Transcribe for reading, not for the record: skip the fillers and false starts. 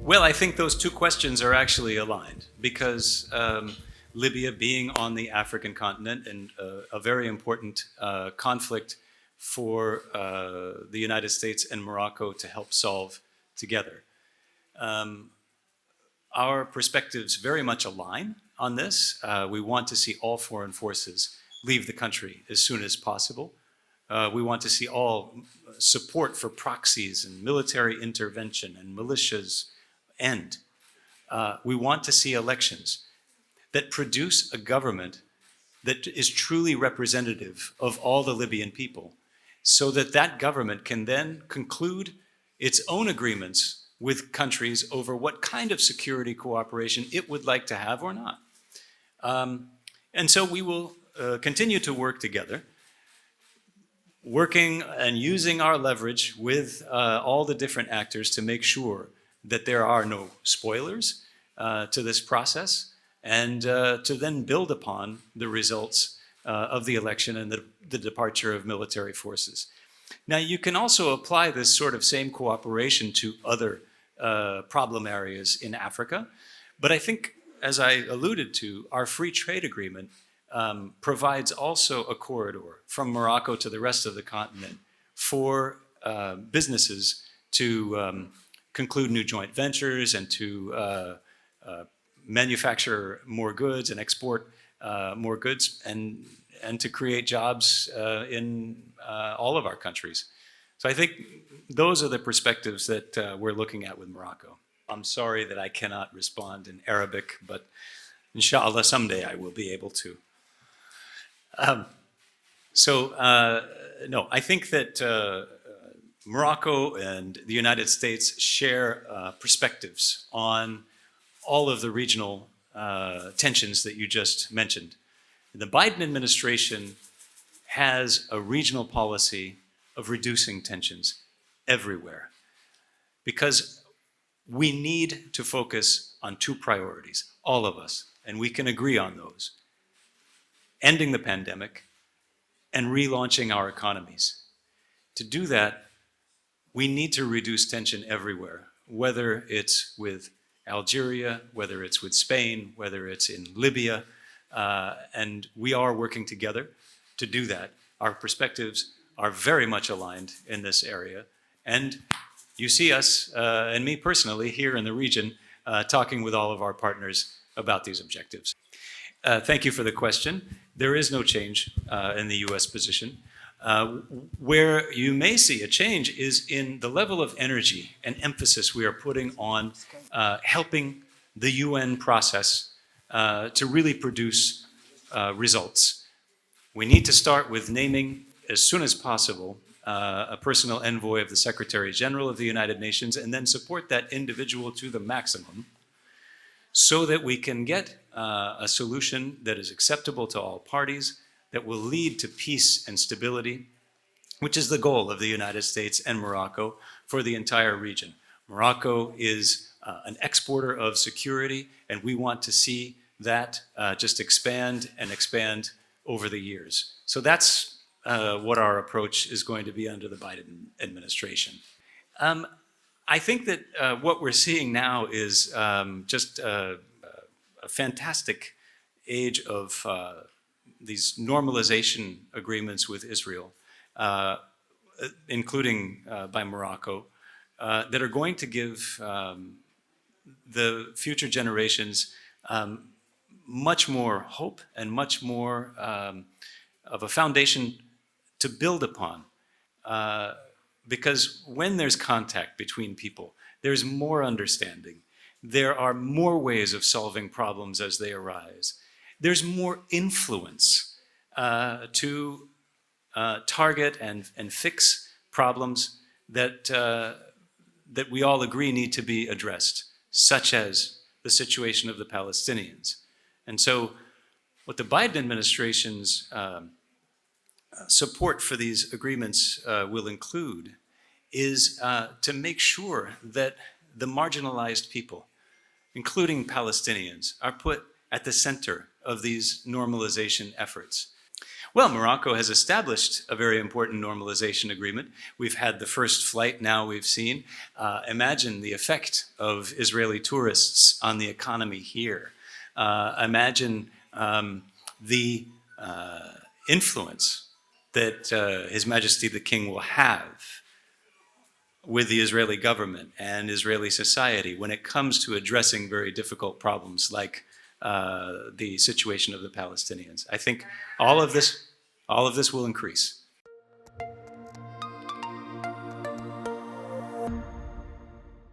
Well, I think those two questions are actually aligned because Libya being on the African continent and a very important conflict for the United States and Morocco to help solve together. Our perspectives very much align on this. We want to see all foreign forces leave the country as soon as possible. We want to see all support for proxies and military intervention and militias end. We want to see elections that produce a government that is truly representative of all the Libyan people, so that that government can then conclude its own agreements with countries over what kind of security cooperation it would like to have or not. And so we will continue to work together, working and using our leverage with all the different actors to make sure that there are no spoilers to this process, and to then build upon the results of the election and the departure of military forces. Now, you can also apply this sort of same cooperation to other problem areas in Africa, but I think, as I alluded to, our free trade agreement provides also a corridor from Morocco to the rest of the continent for businesses to conclude new joint ventures and to manufacture more goods and export more goods and to create jobs in all of our countries. So I think those are the perspectives that we're looking at with Morocco. I'm sorry that I cannot respond in Arabic, but inshallah someday I will be able to. No, I think that Morocco and the United States share perspectives on all of the regional tensions that you just mentioned. The Biden administration has a regional policy of reducing tensions everywhere because we need to focus on two priorities, all of us, and we can agree on those: ending the pandemic and relaunching our economies. To do that, we need to reduce tension everywhere, whether it's with Algeria, whether it's with Spain, whether it's in Libya, and we are working together to do that. Our perspectives are very much aligned in this area, and you see us, and me personally, here in the region, talking with all of our partners about these objectives. Thank you for the question. There is no change in the US position. Where you may see a change is in the level of energy and emphasis we are putting on helping the UN process to really produce results. We need to start with naming, as soon as possible, a personal envoy of the Secretary General of the United Nations, and then support that individual to the maximum so that we can get a solution that is acceptable to all parties, that will lead to peace and stability, which is the goal of the United States and Morocco for the entire region. Morocco is an exporter of security, and we want to see that just expand and expand over the years. So that's what our approach is going to be under the Biden administration. I think that what we're seeing now is just a fantastic age of these normalization agreements with Israel, including by Morocco, that are going to give the future generations much more hope and much more of a foundation to build upon. Because when there's contact between people, there's more understanding. There are more ways of solving problems as they arise. There's more influence to target and fix problems that we all agree need to be addressed, such as the situation of the Palestinians. And so what the Biden administration's support for these agreements will include is to make sure that the marginalized people, including Palestinians, are put at the center of these normalization efforts. Well, Morocco has established a very important normalization agreement. We've had the first flight now we've seen. Imagine the effect of Israeli tourists on the economy here. Imagine the influence that His Majesty the King will have with the Israeli government and Israeli society when it comes to addressing very difficult problems like the situation of the Palestinians. I think all of this will increase.